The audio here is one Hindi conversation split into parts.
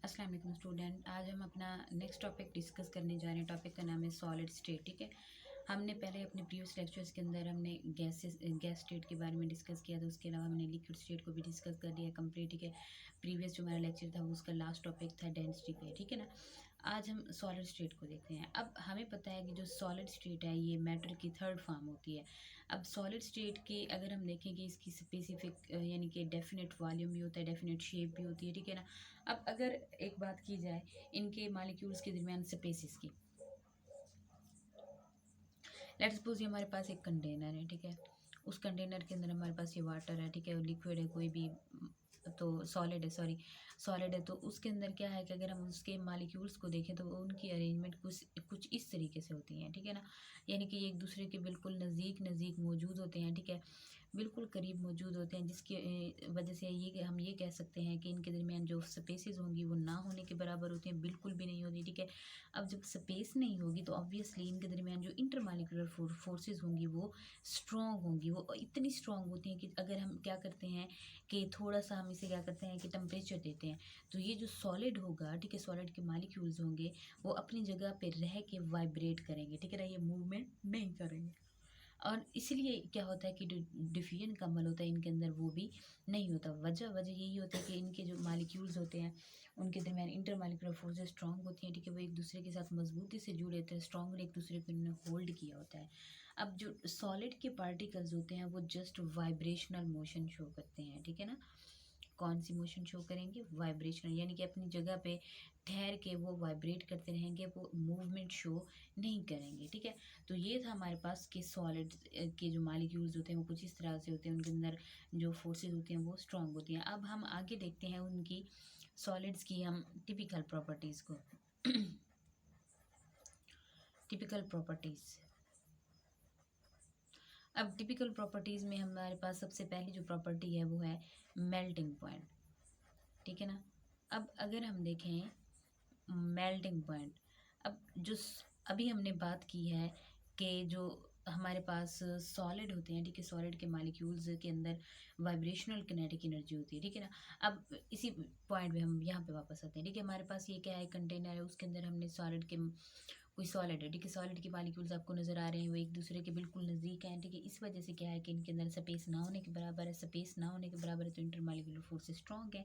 अस्सलाम वालेकुम स्टूडेंट। आज हम अपना नेक्स्ट टॉपिक डिस्कस करने जा रहे हैं। टॉपिक का नाम है सॉलिड स्टेट। ठीक है, हमने पहले अपने प्रीवियस लेक्चर्स के अंदर हमने गैस स्टेट के बारे में डिस्कस किया था। उसके अलावा हमने लिक्विड स्टेट को भी डिस्कस कर लिया कंप्लीट। ठीक है, प्रीवियस जो हमारा लेक्चर था वो उसका लास्ट टॉपिक था डेंसिटी पे। ठीक है ना, आज हम सॉलिड स्टेट को देखते हैं। अब हमें पता है कि जो सॉलिड स्टेट है ये मैटर की थर्ड फॉर्म होती है। अब सॉलिड स्टेट की अगर हम देखें कि इसकी स्पेसिफिक यानी कि डेफिनेट वॉल्यूम भी होता है, डेफिनेट शेप भी होती है। ठीक है ना, अब अगर एक बात की जाए इनके मॉलिक्यूल्स के दरमियान स्पेसिस की, लेट्स सपोज ये हमारे पास एक कंटेनर है। ठीक है, उस कंटेनर के अंदर हमारे पास ये वाटर है। ठीक है, और लिक्विड है कोई भी, तो सॉलिड है, सॉरी सॉलिड है। तो उसके अंदर क्या है कि अगर हम उसके मॉलिक्यूल्स को देखें तो उनकी अरेंजमेंट कुछ कुछ इस तरीके से होती हैं। ठीक है ना, यानी कि एक दूसरे के बिल्कुल नज़दीक नज़दीक मौजूद होते हैं। ठीक है, बिल्कुल करीब मौजूद होते हैं, जिसकी वजह से हम ये कह सकते हैं कि इनके दरमियान जो स्पेसेस होंगी वो ना होने के बराबर होती हैं, बिल्कुल भी नहीं होती। ठीक है, अब जब स्पेस नहीं होगी तो ऑब्वियसली इनके दरमियान जो इंटरमालिकुलर फोर्सेस होंगी वो स्ट्रॉन्ग होंगी। वो इतनी स्ट्रॉन्ग होती हैं कि अगर हम क्या करते हैं कि थोड़ा सा हम इसे क्या करते हैं कि टेम्परेचर देते हैं, तो ये जो सॉलिड होगा, ठीक है, सॉलिड के मॉलिक्यूल्स होंगे वो अपनी जगह पे रह के वाइब्रेट करेंगे। ठीक है ना, ये मूवमेंट नहीं करेंगे। और इसलिए क्या होता है कि जो डिफ्यूजन का अमल होता है इनके अंदर वो भी नहीं होता। वजह वजह यही होती है कि इनके जो मालिक्यूल्स होते हैं उनके दरमियान इंटर मालिकुलर फोर्सेस स्ट्रॉन्ग होती हैं। ठीक है, वो एक दूसरे के साथ मजबूती से जुड़े होते हैं, स्ट्रॉन्गली एक दूसरे को इन्होंने होल्ड किया होता है। अब जो सॉलिड के पार्टिकल्स होते हैं वो जस्ट वाइब्रेशनल मोशन शो करते हैं। ठीक है ना, कौन सी मोशन शो करेंगे? वाइब्रेशनल, यानी कि अपनी जगह पे ठहर के वो वाइब्रेट करते रहेंगे, वो मूवमेंट शो नहीं करेंगे। ठीक है, तो ये था हमारे पास कि सॉलिड के जो मालिक्यूल्स होते हैं वो कुछ इस तरह से होते हैं, उनके अंदर जो फोर्सेस होती हैं वो स्ट्रांग होती हैं। अब हम आगे देखते हैं उनकी सॉलिड्स की हम टिपिकल प्रॉपर्टीज़ को। टिपिकल प्रॉपर्टीज़, अब टिपिकल प्रॉपर्टीज़ में हमारे पास सबसे पहली जो प्रॉपर्टी है वो है मेल्टिंग पॉइंट। ठीक है ना, अब अगर हम देखें मेल्टिंग पॉइंट, अब अभी हमने बात की है कि जो हमारे पास सॉलिड होते हैं, ठीक है, सॉलिड के मॉलिक्यूल्स के अंदर वाइब्रेशनल किनेटिक एनर्जी होती है। ठीक है ना, अब इसी पॉइंट पे हम यहाँ पे वापस आते हैं। ठीक है, हमारे पास ये क्या है, कंटेनर है, उसके अंदर हमने सॉलिड के कोई सॉलिड है। ठीक है, सॉलिड के मॉलिक्यूल्स आपको नज़र आ रहे हैं, वो एक दूसरे के बिल्कुल नज़दीक हैं। ठीक है, इस वजह से क्या है कि इनके अंदर स्पेस ना होने के बराबर है, स्पेस ना होने के बराबर है तो इंटर मॉलिक्यूलर फोर्स स्ट्रॉन्ग है।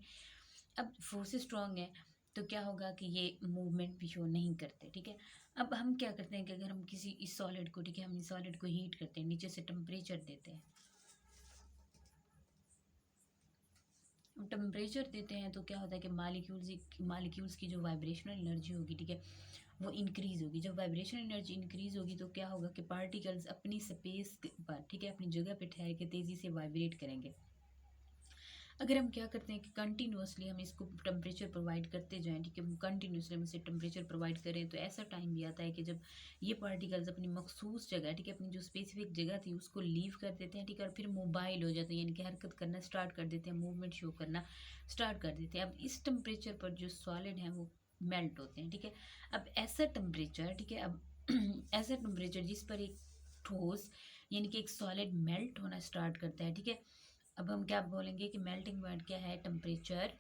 अब फोर्स स्ट्रॉन्ग है तो क्या होगा कि ये मूवमेंट भी शो नहीं करते। ठीक है, अब हम क्या करते हैं कि अगर हम किसी इस सॉलिड को, ठीक है, हम इस सॉलिड को हीट करते हैं, नीचे से टेम्परेचर देते हैं, टेम्परेचर देते हैं तो क्या होता है कि मालिक्यूल्स की जो वाइब्रेशनल एनर्जी होगी, ठीक है, वो इंक्रीज़ होगी। जब वाइब्रेशनल एनर्जी इंक्रीज़ होगी तो क्या होगा कि पार्टिकल्स अपनी स्पेस पर, ठीक है, अपनी जगह पे ठहर के तेज़ी से वाइब्रेट करेंगे। अगर हम क्या करते हैं कि कंटिन्यूसली हम इसको टेम्परेचर प्रोवाइड करते जाएं, ठीक है, कंटिन्यूसली हम इसे टेम्परेचर प्रोवाइड करें तो ऐसा टाइम भी आता है कि जब ये पार्टिकल्स अपनी मखसूस जगह, ठीक है, अपनी जो स्पेसिफिक जगह थी उसको लीव कर देते हैं। ठीक है, और फिर मोबाइल हो जाते हैं, यानी कि हरकत करना स्टार्ट कर देते हैं, मूवमेंट शो करना स्टार्ट कर देते हैं। अब इस टेम्परेचर पर जो सॉलिड हैं वो मेल्ट होते हैं। ठीक है, अब ऐसा टेम्परेचर, ठीक है, अब ऐसा टेम्परेचर जिस पर एक ठोस यानी कि एक सॉलिड मेल्ट होना स्टार्ट करता है। ठीक है, अब हम क्या बोलेंगे कि मेल्टिंग पॉइंट क्या है? Temperature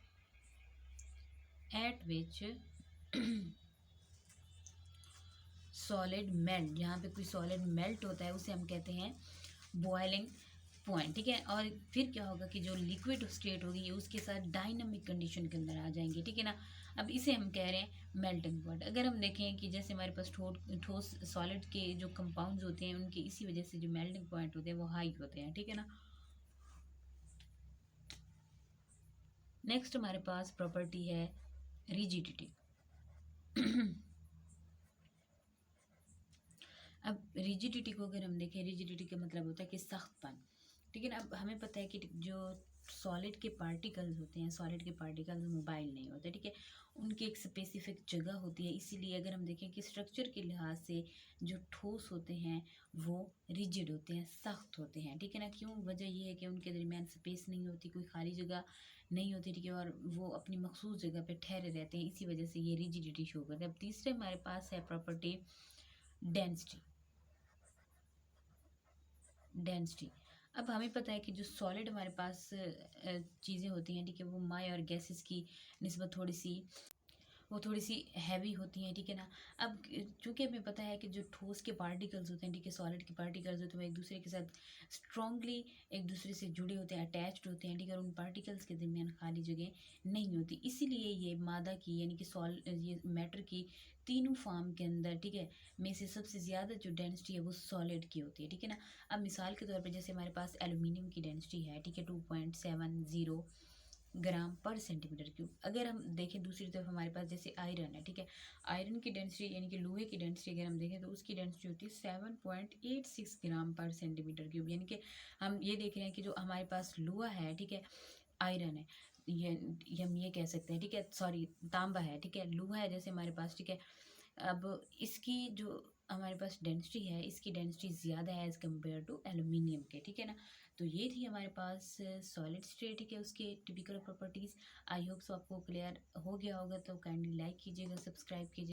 at which solid melt, जहाँ पे कोई सॉलिड मेल्ट होता है उसे हम कहते हैं बॉइलिंग पॉइंट। ठीक है, और फिर क्या होगा कि जो लिक्विड स्टेट होगी ये उसके साथ डायनामिक कंडीशन के अंदर आ जाएंगे। ठीक है ना, अब इसे हम कह रहे हैं मेल्टिंग पॉइंट। अगर हम देखें कि जैसे हमारे पास ठोस सॉलिड के जो कंपाउंड्स होते हैं उनके इसी वजह से जो मेल्टिंग पॉइंट होते हैं वो हाई होते हैं। ठीक है ना, नेक्स्ट हमारे पास प्रॉपर्टी है रिजिडिटी। अब रिजिडिटी को अगर हम देखें, रिजिडिटी का मतलब होता है कि सख्तपन। ठीक है ना, अब हमें पता है कि जो सॉलिड के पार्टिकल्स होते हैं, सॉलिड के पार्टिकल्स मोबाइल नहीं होते। ठीक है, उनकी एक स्पेसिफिक जगह होती है, इसीलिए अगर हम देखें कि स्ट्रक्चर के लिहाज से जो ठोस होते हैं वो रिजिड होते हैं, सख्त होते हैं। ठीक है ना, क्यों? वजह ये है कि उनके दरमियान स्पेस नहीं होती, कोई खाली जगह नहीं होती। ठीक है, और वो अपनी मखसूस जगह पे ठहरे रहते हैं, इसी वजह से ये रिजिडिटी शो करते हैं। अब तीसरे हमारे पास है प्रॉपर्टी डेंसिटी। डेंसिटी, अब हमें पता है कि जो सॉलिड हमारे पास चीज़ें होती हैं, ठीक है, वो माय और गैसेस की निस्बत थोड़ी सी वो थोड़ी-सी हैवी होती हैं, ठीक है ना? अब चूँकि हमें पता है कि जो ठोस के पार्टिकल्स होते हैं, ठीक है, सॉलिड के पार्टिकल्स होते हैं, वो एक-दूसरे के साथ स्ट्रॉन्गली एक-दूसरे से जुड़े होते हैं, अटैच्ड होते हैं, ठीक है? और उन पार्टिकल्स के दरमियान खाली जगह नहीं होती। इसीलिए ये मादा की यानी कि ये मैटर की तीनों फॉर्म के अंदर, ठीक है, में से सबसे ज़्यादा जो डेंसिटी है वो सॉलिड की होती है, ठीक है ना? अब मिसाल के तौर पे जैसे हमारे पास एल्यूमीनियम की डेंसिटी है, ठीक है, 2.70 ग्राम पर सेंटीमीटर क्यूब। अगर हम देखें दूसरी तरफ हमारे पास जैसे आयरन है, ठीक है, आयरन की डेंसिटी यानी कि लोहे की डेंसिटी अगर हम देखें तो उसकी डेंसिटी होती है 7.86 ग्राम पर सेंटीमीटर क्यूब। यानी कि हम ये देख रहे हैं कि जो हमारे पास लोहा है, ठीक है, आयरन है, ये हम ये कह सकते हैं, ठीक है, सॉरी, तांबा है, ठीक है, लोहा है जैसे हमारे पास, ठीक है। अब इसकी जो हमारे पास डेंसिटी है, इसकी डेंसिटी ज़्यादा है एज़ कम्पेयर टू एल्यूमिनियम के, ठीक है ना? तो ये थी हमारे पास सॉलिड स्टेट, ठीक है, उसके typical properties. I hope so आपको क्लियर हो गया होगा, तो काइंडली लाइक कीजिएगा, सब्सक्राइब कीजिए।